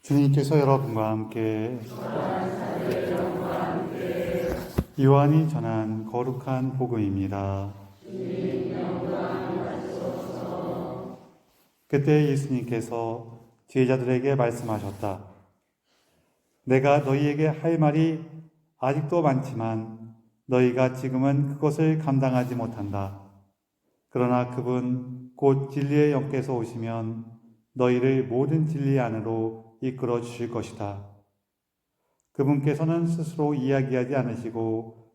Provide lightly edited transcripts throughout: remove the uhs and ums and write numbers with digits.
주님께서 여러분과 함께 요한이 전한 거룩한 복음입니다. 그때 예수님께서 제자들에게 말씀하셨다. 내가 너희에게 할 말이 아직도 많지만 너희가 지금은 그것을 감당하지 못한다. 그러나 그분 곧 진리의 영께서 오시면 너희를 모든 진리 안으로 이끌어 주실 것이다. 그분께서는 스스로 이야기하지 않으시고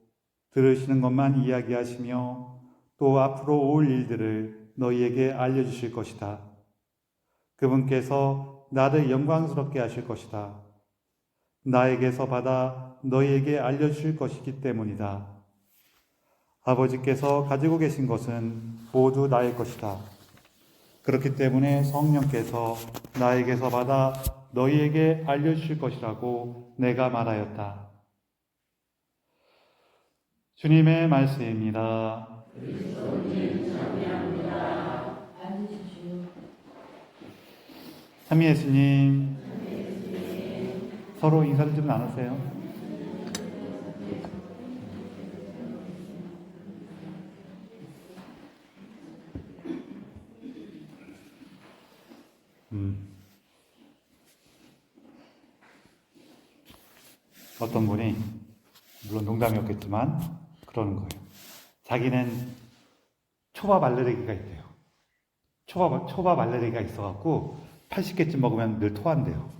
들으시는 것만 이야기하시며 또 앞으로 올 일들을 너희에게 알려주실 것이다. 그분께서 나를 영광스럽게 하실 것이다. 나에게서 받아 너희에게 알려주실 것이기 때문이다. 아버지께서 가지고 계신 것은 모두 나의 것이다. 그렇기 때문에 성령께서 나에게서 받아 너희에게 알려주실 것이라고 내가 말하였다. 주님의 말씀입니다. 삼위 예수님, 서로 인사를 좀 나누세요. 어떤 분이, 물론 농담이었겠지만 그러는 거예요. 자기는 초밥 알레르기가 있대요. 초밥 알레르기가 있어갖고 80개쯤 먹으면 늘 토한대요.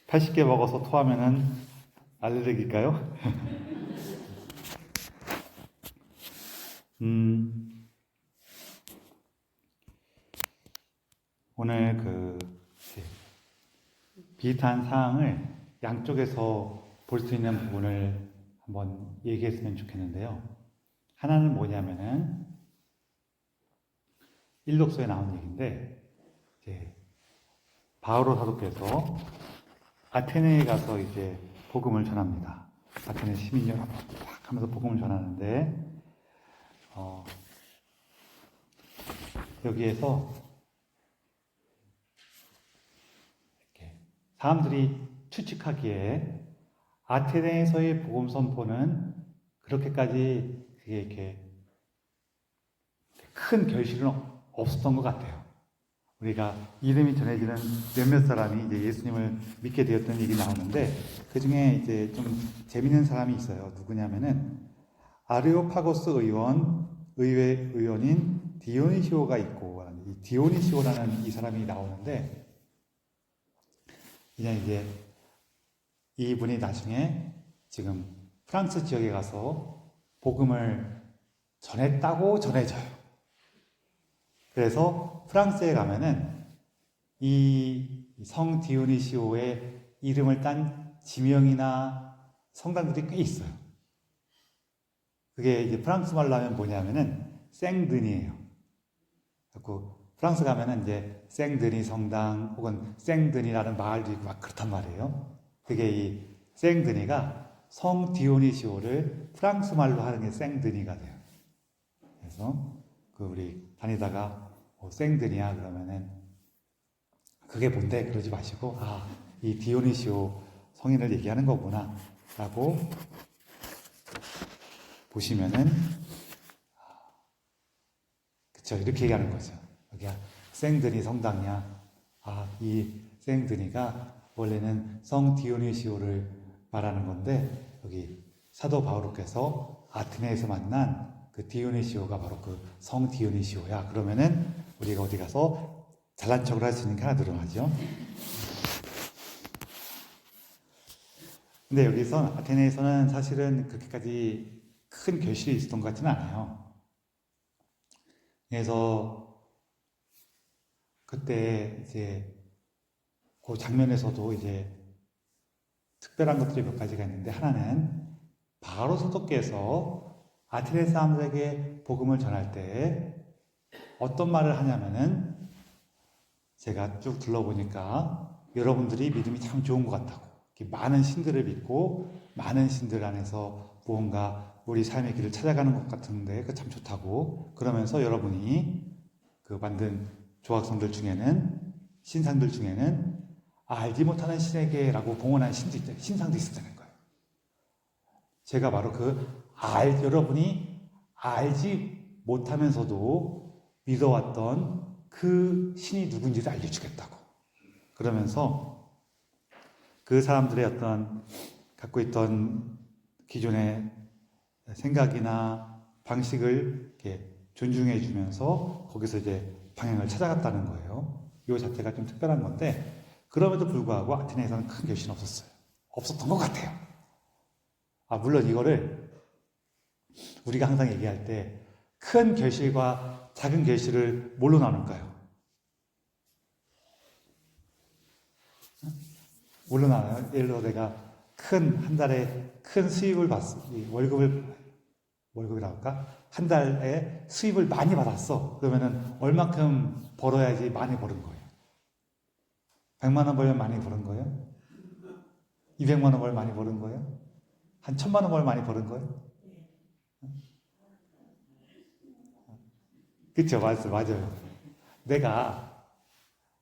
80개 먹어서 토하면은 알레르기일까요? 오늘 비슷한 사항을 양쪽에서 볼 수 있는 부분을 한번 얘기했으면 좋겠는데요. 하나는 뭐냐면은 일독서에 나온 얘기인데, 바오로 사도께서 아테네에 가서 이제 복음을 전합니다. 아테네 시민 연합 딱 하면서 복음을 전하는데, 여기에서 이렇게 사람들이 추측하기에 아테네에서의 복음 선포는 그렇게까지 그게 이렇게 큰 결실은 없었던 것 같아요. 우리가 이름이 전해지는 몇몇 사람이 이제 예수님을 믿게 되었던 얘기 나오는데, 그 중에 이제 좀 재밌는 사람이 있어요. 누구냐면은 아레오파고스 의회 의원인 디오니시오가 있고, 이 디오니시오라는 이 사람이 나오는데, 그냥 이제 이분이 나중에 지금 프랑스 지역에 가서 복음을 전했다고 전해져요. 그래서 프랑스에 가면은 이 성 디오니시오의 이름을 딴 지명이나 성당들이 꽤 있어요. 그게 이제 프랑스 말로 하면 뭐냐면은 생드니예요. 그래서 프랑스 가면은 이제 생드니 성당 혹은 생드니라는 마을도 있고 막 그렇단 말이에요. 그게 이 생드니가 성 디오니시오를 프랑스 말로 하는 게 생드니가 돼요. 그래서 우리 다니다가 생드니야 그러면은 그게 뭔데 그러지 마시고, 이 디오니시오 성인을 얘기하는 거구나 라고 보시면은, 그쵸, 이렇게 얘기하는 거죠. 여기가 생드니 성당이야. 이 생드니가 원래는 성 디오니시오를 말하는 건데, 여기 사도 바오로께서 아테네에서 만난 그 디오니시오가 바로 그 성 디오니시오야. 그러면은 우리가 어디 가서 잘난 척을 할 수 있는 게 하나 늘어나죠. 근데 여기서 아테네에서는 사실은 그렇게까지 큰 결실이 있었던 것 같지는 않아요. 그래서 그때 이제 그 장면에서도 이제 특별한 것들이 몇 가지가 있는데, 하나는 바로 사도께서 아테네 사람들에게 복음을 전할 때 어떤 말을 하냐면은, 제가 쭉 둘러보니까 여러분들이 믿음이 참 좋은 것 같다고, 많은 신들을 믿고 많은 신들 안에서 무언가 우리 삶의 길을 찾아가는 것 같은데 그 참 좋다고, 그러면서 여러분이 그 만든 조학성들 중에는, 신상들 중에는 알지 못하는 신에게라고 봉헌한 신상도 있었다는 거예요. 제가 바로 여러분이 알지 못하면서도 믿어왔던 그 신이 누군지를 알려주겠다고. 그러면서 그 사람들의 어떤 갖고 있던 기존의 생각이나 방식을 이렇게 존중해 주면서 거기서 이제 방향을 찾아갔다는 거예요. 이 자체가 좀 특별한 건데, 그럼에도 불구하고 아테네에서는 큰 결실은 없었어요. 없었던 것 같아요. 물론 이거를 우리가 항상 얘기할 때 큰 결실과 작은 결실을 뭘로 나눌까요? 뭘로 나눠요? 예를 들어 내가 한 달에 큰 수입을 월급이라고 할까? 한 달에 수입을 많이 받았어. 그러면은 얼마큼 벌어야지 많이 버는 거예요? 100만 원 벌면 많이 버는 거예요? 200만 원 벌면 많이 버는 거예요? 한 1000만 원 벌면 많이 버는 거예요? 그쵸, 맞아요. 내가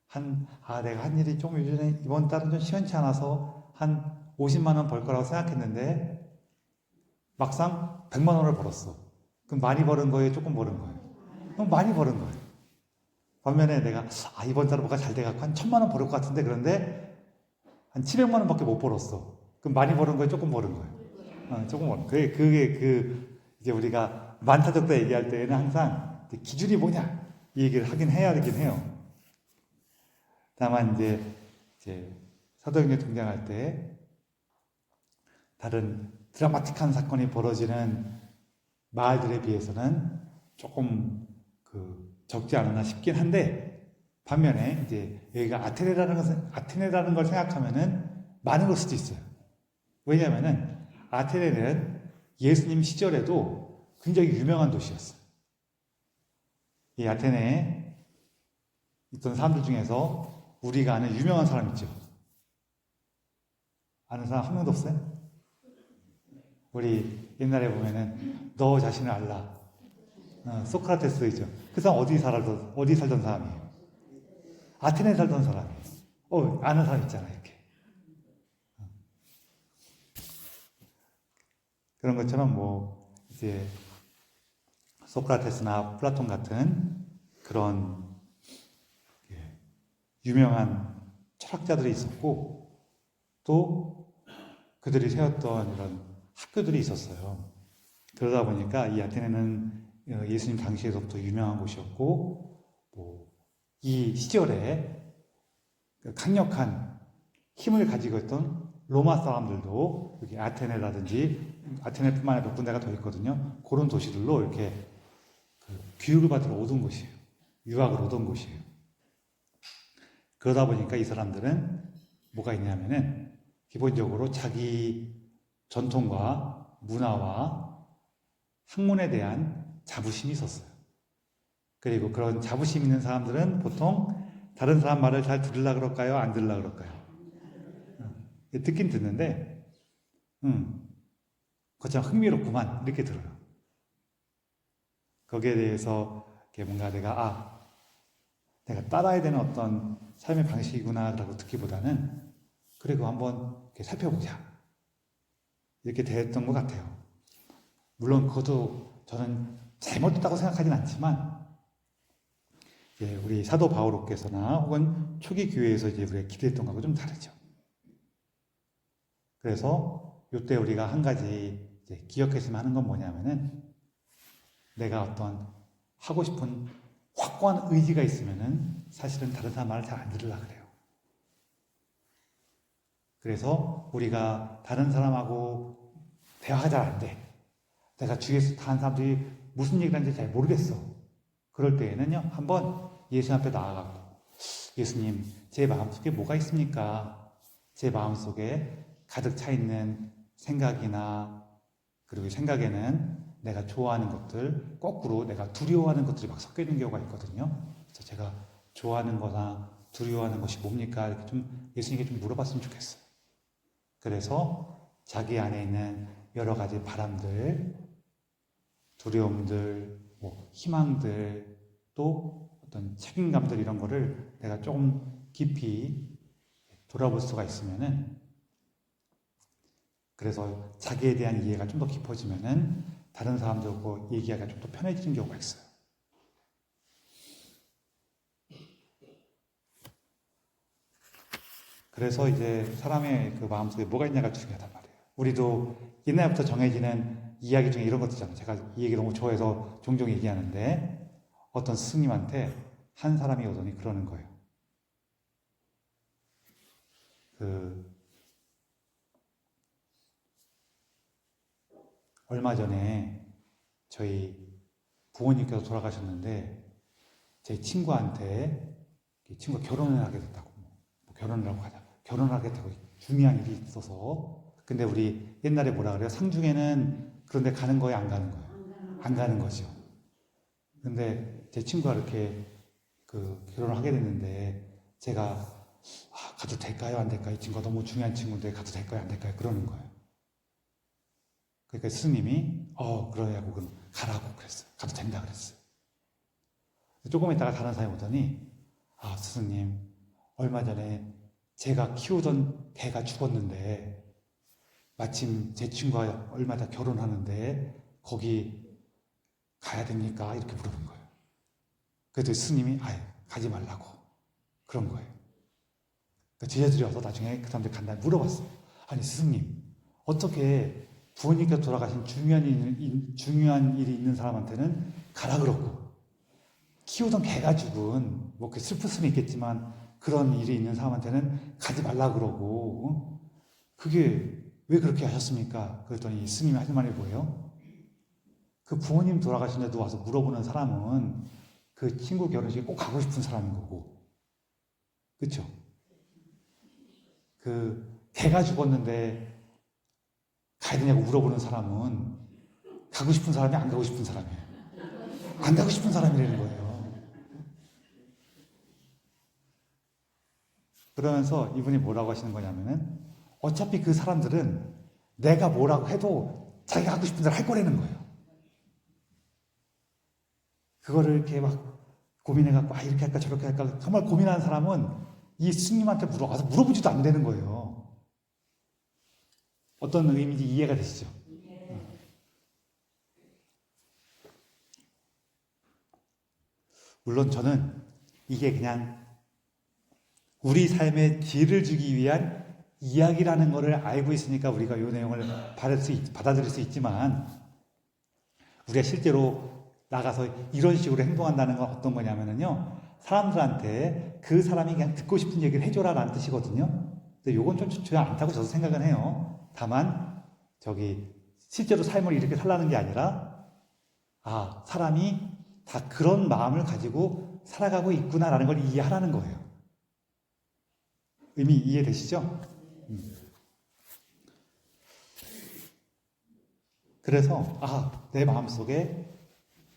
한 일이 좀 요즘에 이번 달은 좀 시원치 않아서 한 50만 원 벌 거라고 생각했는데 막상 100만 원을 벌었어. 그럼 많이 버는 거예요? 조금 버는 거예요? 그럼 많이 버는 거예요. 반면에 내가 이번 달은 뭐가 잘 돼갖고 한 1000만 원 벌을 것 같은데 그런데 한 700만 원밖에 못 벌었어. 그럼 많이 버는 거예요? 조금 버는 거예요? 조금 버는 거예요. 그게 이제 우리가 많다 적다 얘기할 때에는 항상 기준이 뭐냐 이 얘기를 하긴 해요. 다만 이제 사도행전 등장할 때 다른 드라마틱한 사건이 벌어지는 마을들에 비해서는 조금 적지 않았나 싶긴 한데, 반면에 이제 여기가 아테네라는 걸 생각하면은 많은 걸 수도 있어요. 왜냐하면은 아테네는 예수님 시절에도 굉장히 유명한 도시였어요. 이 아테네에 있던 사람들 중에서 우리가 아는 유명한 사람 있죠? 아는 사람 한 명도 없어요? 우리 옛날에 보면은 너 자신을 알라. 소크라테스죠. 그 사람 어디 살던 사람이에요? 아테네에 살던 사람이에요. 아는 사람 있잖아, 이렇게. 그런 것처럼 이제 소크라테스나 플라톤 같은 그런 유명한 철학자들이 있었고, 또 그들이 세웠던 이런 학교들이 있었어요. 그러다 보니까 이 아테네는 예수님 당시에서부터 유명한 곳이었고, 이 시절에 강력한 힘을 가지고 있던 로마 사람들도 여기 아테네뿐만 아니라 몇 군데가 더 있거든요. 그런 도시들로 이렇게 교육을 받으러 오던 곳이에요. 유학을 오던 곳이에요. 그러다 보니까 이 사람들은 뭐가 있냐면은 기본적으로 자기 전통과 문화와 학문에 대한 자부심이 있었어요. 그리고 그런 자부심 있는 사람들은 보통 다른 사람 말을 잘 들으려 그럴까요? 안 들으려 그럴까요? 듣긴 듣는데, 그거 참 흥미롭구만 이렇게 들어요. 거기에 대해서 뭔가 내가 따라야 되는 어떤 삶의 방식이구나라고 듣기보다는 그리고 한번 이렇게 살펴보자 이렇게 됐던 것 같아요. 물론 그것도 저는 잘못됐다고 생각하진 않지만 우리 사도 바오로께서나 혹은 초기 교회에서 이제 우리가 기대했던 거하고 좀 다르죠. 그래서 이때 우리가 한 가지 기억했으면 하는 건 뭐냐면은 내가 어떤 하고 싶은 확고한 의지가 있으면은 사실은 다른 사람 말을 잘 안 들으려고 그래요. 그래서 우리가 다른 사람하고 대화가 잘 안 돼. 내가 주위에서 다른 사람들이 무슨 얘기를 하는지 잘 모르겠어. 그럴 때에는요, 한번 예수 앞에 나아가고, 예수님, 제 마음속에 뭐가 있습니까? 제 마음속에 가득 차 있는 생각이나, 그리고 생각에는 내가 좋아하는 것들, 거꾸로 내가 두려워하는 것들이 막 섞여 있는 경우가 있거든요. 그래서 제가 좋아하는 거나 두려워하는 것이 뭡니까? 이렇게 좀 예수님께 좀 물어봤으면 좋겠어요. 그래서 자기 안에 있는 여러 가지 바람들, 두려움들, 희망들, 또 어떤 책임감들 이런 거를 내가 조금 깊이 돌아볼 수가 있으면은, 그래서 자기에 대한 이해가 좀 더 깊어지면은 다른 사람들하고 얘기하기가 좀 더 편해지는 경우가 있어요. 그래서 이제 사람의 그 마음속에 뭐가 있냐가 중요하단 말이에요. 우리도 옛날부터 정해지는 이야기 중에 이런 것도 있잖아요. 제가 이 얘기 너무 좋아해서 종종 얘기하는데, 어떤 스님한테 한 사람이 오더니 그러는 거예요. 얼마 전에 저희 부모님께서 돌아가셨는데, 제 친구한테, 친구가 결혼을 하게 됐다고, 뭐 결혼을 하고 가자, 결혼을 하겠다고 중요한 일이 있어서. 근데 우리 옛날에 뭐라 그래요? 상중에는 그런데 가는 거예요, 안 가는 거예요? 안 가는 거죠. 근데 제 친구가 이렇게 결혼을 하게 됐는데, 제가 가도 될까요, 안 될까요? 이 친구가 너무 중요한 친구인데 가도 될까요, 안 될까요? 그러는 거예요. 그러니까 스님이 그러냐고, 그럼 가라고 그랬어요. 가도 된다 그랬어요. 조금 있다가 다른 사람이 오더니, 스님, 얼마 전에 제가 키우던 개가 죽었는데 마침 제 친구가 얼마 전 결혼하는데 거기 가야 됩니까? 이렇게 물어본 거예요. 그래서 스님이 가지 말라고 그런 거예요. 그러니까 제자들이 와서 나중에 그 사람들 간다고 물어봤어요. 아니 스님, 어떻게 부모님께서 돌아가신 중요한 일이 있는 사람한테는 가라 그러고, 키우던 개가 죽은, 뭐 슬플 수는 있겠지만 그런 일이 있는 사람한테는 가지 말라 그러고, 그게 왜 그렇게 하셨습니까? 그랬더니 스님이 하신 말이 뭐예요? 그 부모님 돌아가신 데도 와서 물어보는 사람은 그 친구 결혼식에 꼭 가고 싶은 사람인 거고, 그렇죠? 개가 죽었는데 가야 되냐고 물어보는 사람은 가고 싶은 사람이 안 가고 싶은 사람이에요. 안 가고 싶은 사람이라는 거예요. 그러면서 이분이 뭐라고 하시는 거냐면은, 어차피 그 사람들은 내가 뭐라고 해도 자기가 하고 싶은 대로 할 거라는 거예요. 그거를 이렇게 막 고민해갖고 이렇게 할까 저렇게 할까 정말 고민하는 사람은 이 스님한테 와서 물어보지도 안 되는 거예요. 어떤 의미인지 이해가 되시죠? 물론 저는 이게 그냥 우리 삶에 지혜를 주기 위한 이야기라는 것을 알고 있으니까 우리가 이 내용을 받아들일 수 있지만, 우리가 실제로 나가서 이런 식으로 행동한다는 건 어떤 거냐면요, 사람들한테 그 사람이 그냥 듣고 싶은 얘기를 해줘라 라는 뜻이거든요. 근데 요건 좀 좋지 않다고 저도 생각은 해요. 다만 실제로 삶을 이렇게 살라는 게 아니라, 사람이 다 그런 마음을 가지고 살아가고 있구나라는 걸 이해하라는 거예요. 의미 이해되시죠? 그래서 내 마음속에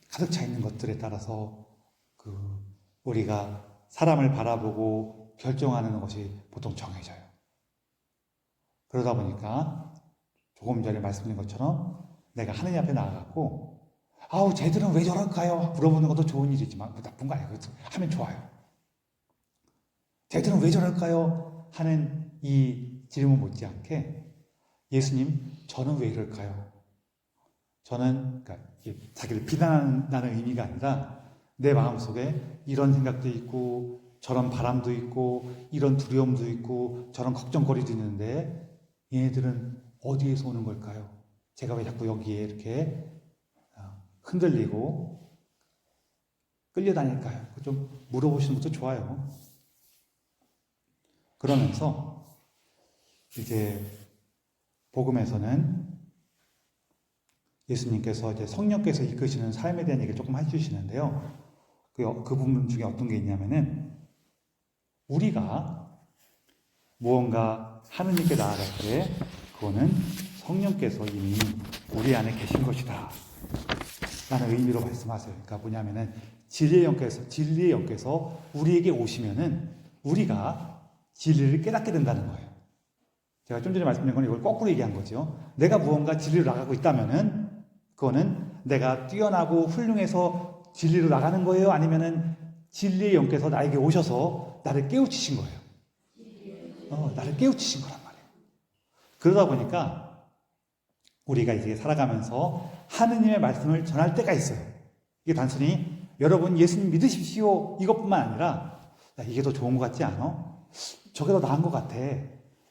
가득 차 있는 것들에 따라서 우리가 사람을 바라보고 결정하는 것이 보통 정해져요. 그러다 보니까 조금 전에 말씀드린 것처럼 내가 하느님 앞에 나아가고, 쟤들은 왜 저럴까요? 물어보는 것도 좋은 일이지만, 나쁜 거 아니에요. 하면 좋아요. 쟤들은 왜 저럴까요? 하는 이 질문 못지않게, 예수님, 저는 왜 이럴까요? 저는, 그러니까 자기를 비난하는 의미가 아니라, 내 마음속에 이런 생각도 있고 저런 바람도 있고 이런 두려움도 있고 저런 걱정거리도 있는데, 얘네들은 어디에서 오는 걸까요? 제가 왜 자꾸 여기에 이렇게 흔들리고 끌려다닐까요? 좀 물어보시는 것도 좋아요. 그러면서 이제 복음에서는 예수님께서 이제 성령께서 이끄시는 삶에 대한 얘기를 조금 해주시는데요. 그 부분 중에 어떤 게 있냐면은, 우리가 무언가 하느님께 나아갈 때 그거는 성령께서 이미 우리 안에 계신 것이다 라는 의미로 말씀하세요. 그러니까 뭐냐면은, 진리의 영께서 우리에게 오시면은 우리가 진리를 깨닫게 된다는 거예요. 제가 좀 전에 말씀드린 건 이걸 거꾸로 얘기한 거죠. 내가 무언가 진리로 나가고 있다면은 그거는 내가 뛰어나고 훌륭해서 진리로 나가는 거예요? 아니면은 진리의 영께서 나에게 오셔서 나를 깨우치신 거예요. 나를 깨우치신 거란 말이에요. 그러다 보니까 우리가 이제 살아가면서 하느님의 말씀을 전할 때가 있어요. 이게 단순히 여러분 예수님 믿으십시오 이것뿐만 아니라 야, 이게 더 좋은 것 같지 않아? 저게 더 나은 것 같아.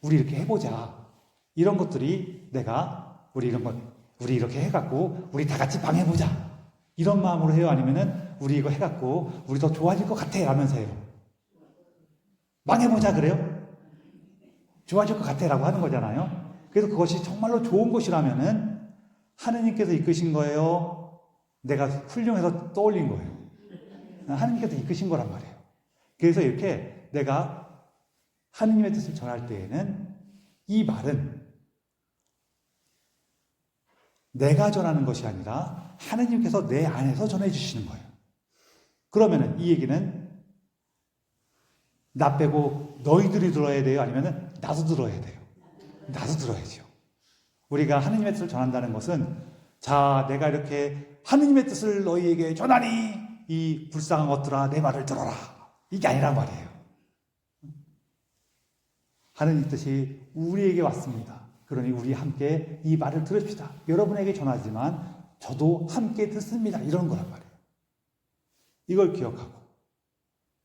우리 이렇게 해보자. 이런 것들이 내가 우리 이렇게 해갖고 우리 다 같이 방해보자. 이런 마음으로 해요? 아니면은 우리 이거 해갖고 우리 더 좋아질 것 같아 라면서 해요? 망해보자 그래요? 좋아질 것 같아 라고 하는 거잖아요. 그래서 그것이 정말로 좋은 것이라면은 하느님께서 이끄신 거예요? 내가 훌륭해서 떠올린 거예요? 하느님께서 이끄신 거란 말이에요. 그래서 이렇게 내가 하느님의 뜻을 전할 때에는 이 말은 내가 전하는 것이 아니라 하느님께서 내 안에서 전해 주시는 거예요. 그러면은 이 얘기는 나 빼고 너희들이 들어야 돼요? 아니면은 나도 들어야 돼요? 나도 들어야죠. 우리가 하느님의 뜻을 전한다는 것은 자, 내가 이렇게 하느님의 뜻을 너희에게 전하니 이 불쌍한 것들아 내 말을 들어라. 이게 아니란 말이에요. 하느님 뜻이 우리에게 왔습니다. 그러니 우리 함께 이 말을 들읍시다. 여러분에게 전하지만 저도 함께 듣습니다. 이런 거란 말이에요. 이걸 기억하고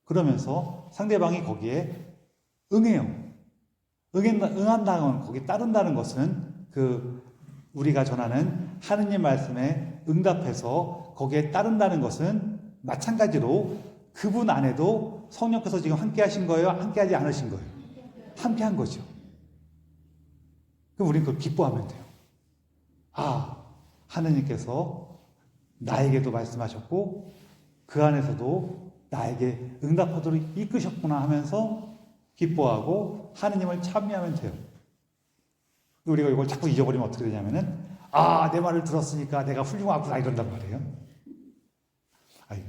그러면서 상대방이 거기에 응해요. 응한다는 거기 따른다는 것은 우리가 전하는 하느님 말씀에 응답해서 거기에 따른다는 것은 마찬가지로 그분 안에도 성령께서 지금 함께 하신 거예요? 함께 하지 않으신 거예요? 함께 한 거죠. 그럼 우리는 그걸 기뻐하면 돼요. 아, 하느님께서 나에게도 말씀하셨고 그 안에서도 나에게 응답하도록 이끄셨구나 하면서 기뻐하고 하느님을 찬미하면 돼요. 우리가 이걸 자꾸 잊어버리면 어떻게 되냐면은 아, 내 말을 들었으니까 내가 훌륭하구나 이런단 말이에요. 아니,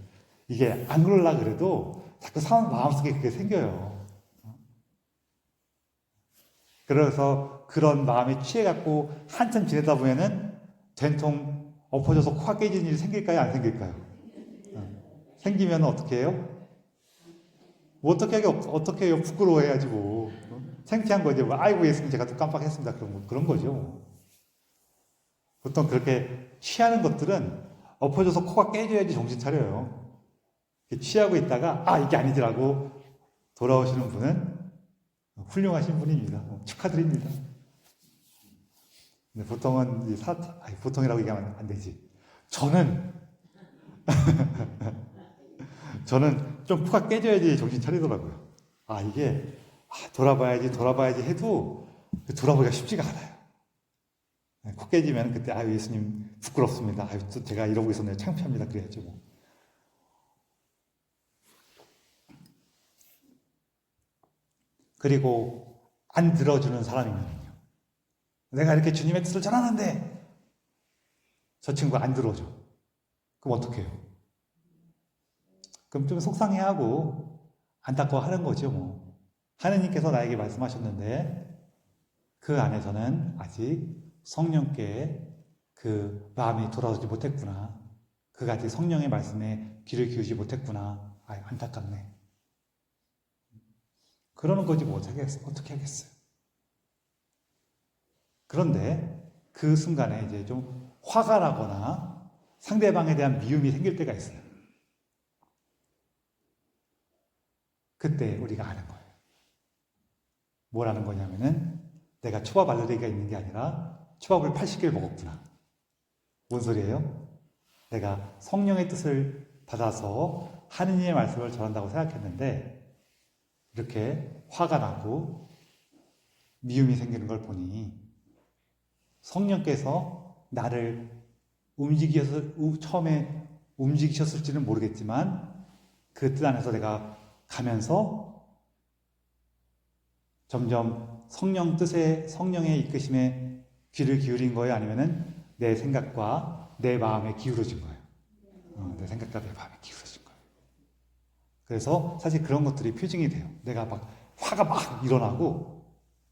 이게 안 그러려고 그래도 자꾸 사람 마음속에 그게 생겨요. 그래서 그런 마음에 취해갖고 한참 지내다 보면은 된통 엎어져서 코가 깨지는 일이 생길까요? 안 생길까요? 생기면 어떻게 해요? 뭐 어떻게 해요? 부끄러워해야지 뭐. 창피한 거죠. 뭐, 아이고 예수님 제가 또 깜빡했습니다. 그런 거죠. 보통 그렇게 취하는 것들은 엎어져서 코가 깨져야지 정신 차려요. 취하고 있다가 아 이게 아니더라고 돌아오시는 분은 훌륭하신 분입니다. 축하드립니다. 근데 보통은 보통이라고 얘기하면 안 되지. 저는 좀 코가 깨져야지 정신 차리더라고요. 아 이게 돌아봐야지 해도 돌아보기가 쉽지가 않아요. 코 깨지면 그때 아유 예수님 부끄럽습니다. 아유 또 제가 이러고 있었네요. 창피합니다. 그래야죠 뭐. 그리고 안 들어주는 사람이면요. 내가 이렇게 주님의 뜻을 전하는데 저 친구가 안 들어줘. 그럼 어떻게 해요? 그럼 좀 속상해하고 안타까워하는 거죠 뭐. 하느님께서 나에게 말씀하셨는데 그 안에서는 아직 성령께 그 마음이 돌아오지 못했구나. 그가 아직 성령의 말씀에 귀를 기울이지 못했구나. 아유 안타깝네. 그러는 거지 뭐 어떻게 하겠어요. 그런데 그 순간에 이제 좀 화가 나거나 상대방에 대한 미움이 생길 때가 있어요. 그때 우리가 아는 거예요. 뭘 아는 거냐면은 내가 초밥 알레르기가 있는 게 아니라 초밥을 80개를 먹었구나. 뭔 소리예요? 내가 성령의 뜻을 받아서 하느님의 말씀을 전한다고 생각했는데 이렇게 화가 나고 미움이 생기는 걸 보니 성령께서 나를 처음에 움직이셨을지는 모르겠지만 그 뜻 안에서 내가 가면서 점점 성령의 이끄심에 귀를 기울인 거예요? 아니면은 내 생각과 내 마음에 기울어진 거예요? 내 생각과 내 마음에 기울어진 거예요. 그래서 사실 그런 것들이 표징이 돼요. 내가 화가 막 일어나고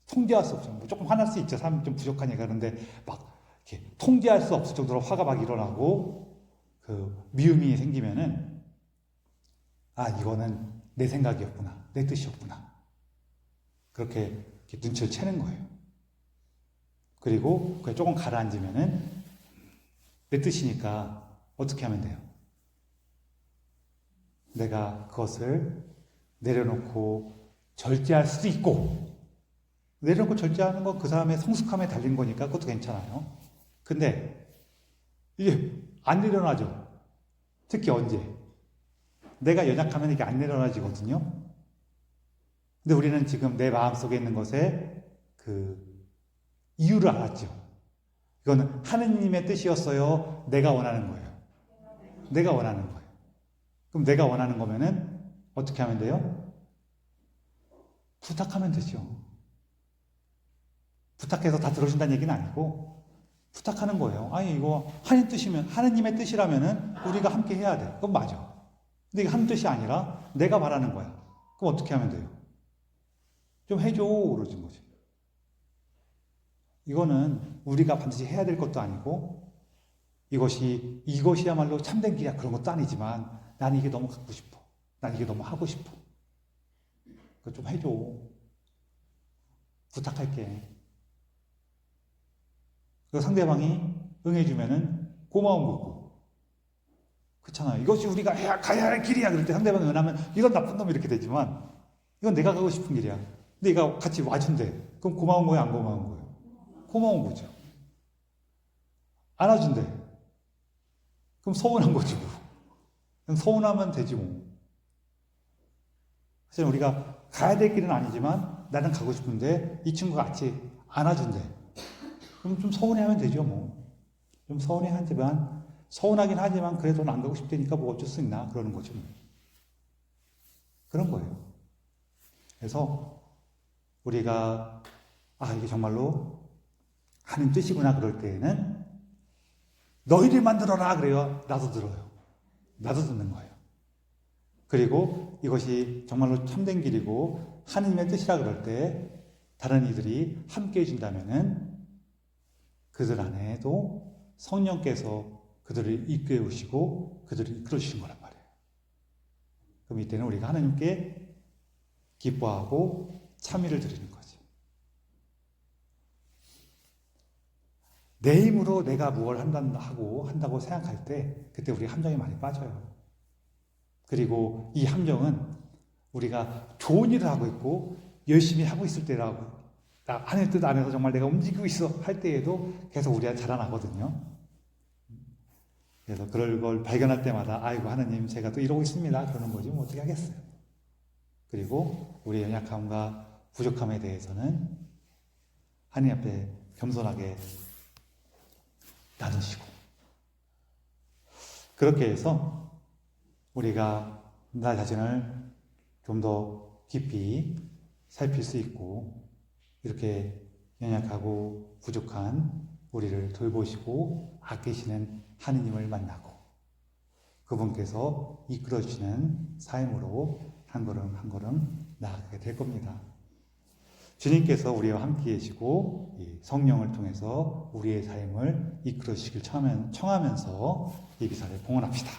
통제할 수 없죠. 조금 화날 수 있죠. 사람이 좀 부족하니까. 그런데 막 이렇게 통제할 수 없을 정도로 화가 막 일어나고 그 미움이 생기면은 아, 이거는 내 생각이었구나, 내 뜻이었구나. 그렇게 눈치를 채는 거예요. 그리고 그게 조금 가라앉으면은 내 뜻이니까 어떻게 하면 돼요? 내가 그것을 내려놓고 절제할 수도 있고, 내려놓고 절제하는 건 그 사람의 성숙함에 달린 거니까 그것도 괜찮아요. 근데 이게 안 내려놔져. 특히 언제? 내가 연약하면 이게 안 내려놔지거든요. 근데 우리는 지금 내 마음속에 있는 것에 그 이유를 알았죠. 이거는 하느님의 뜻이었어요? 내가 원하는 거예요? 내가 원하는 거예요. 그럼 내가 원하는 거면은 어떻게 하면 돼요? 부탁하면 되죠. 부탁해서 다 들어준다는 얘기는 아니고 부탁하는 거예요. 아니 이거 하느님의 뜻이라면은 우리가 함께 해야 돼. 그건 맞아. 근데 이게 하는 뜻이 아니라 내가 바라는 거야. 그럼 어떻게 하면 돼요? 좀 해줘 그러진 거지. 이거는 우리가 반드시 해야 될 것도 아니고 이것이야말로 참된 길이야 그런 것도 아니지만 나는 이게 너무 갖고 싶어. 난 이게 너무 하고 싶어. 그거 좀 해줘. 부탁할게. 그 상대방이 응해주면은 고마운 거고. 그렇잖아요. 이것이 우리가 가야 할 길이야. 그럴 때 상대방이 응하면 이런 나쁜 놈 이렇게 되지만 이건 내가 가고 싶은 길이야. 근데 얘가 같이 와준대. 그럼 고마운 거예요? 안 고마운 거예요? 고마운 거죠. 안아준대. 그럼 서운한 거지 뭐. 그럼 서운하면 되지 뭐. 사실 우리가 가야 될 길은 아니지만 나는 가고 싶은데 이 친구가 같이 안아준대. 그럼 좀 서운해하면 되죠 뭐. 좀 서운하긴 하지만 그래도 안 가고 싶다니까 뭐 어쩔 수 있나 그러는 거죠 뭐. 그런 거예요. 그래서 우리가 이게 정말로 하나님 뜻이구나 그럴 때에는 너희들 만들어라 그래요. 나도 들어요. 나도 듣는 거예요. 그리고 이것이 정말로 참된 길이고 하나님의 뜻이라 그럴 때 다른 이들이 함께 해준다면은 그들 안에도 성령께서 그들을 이끌으시고 그들을 이끌어주시는 거란 말이에요. 그럼 이때는 우리가 하나님께 기뻐하고 참여를 드리는 거죠. 내 힘으로 내가 무엇을 한다고 생각할 때 그때 우리 함정에 많이 빠져요. 그리고 이 함정은 우리가 좋은 일을 하고 있고 열심히 하고 있을 때라고 나 하나님 뜻 안에서 정말 내가 움직이고 있어 할 때에도 계속 우리한테 자라나거든요. 그래서 그럴 걸 발견할 때마다 아이고 하나님 제가 또 이러고 있습니다. 그러는 거지 뭐 어떻게 하겠어요. 그리고 우리의 연약함과 부족함에 대해서는 하나님 앞에 겸손하게 나누시고 그렇게 해서 우리가 나 자신을 좀 더 깊이 살필 수 있고 이렇게 연약하고 부족한 우리를 돌보시고 아끼시는 하느님을 만나고 그분께서 이끌어주시는 삶으로 한 걸음 한 걸음 나아가게 될 겁니다. 주님께서 우리와 함께 계시고 성령을 통해서 우리의 삶을 이끌어 주시길 청하면서 이 비사를 봉헌합시다.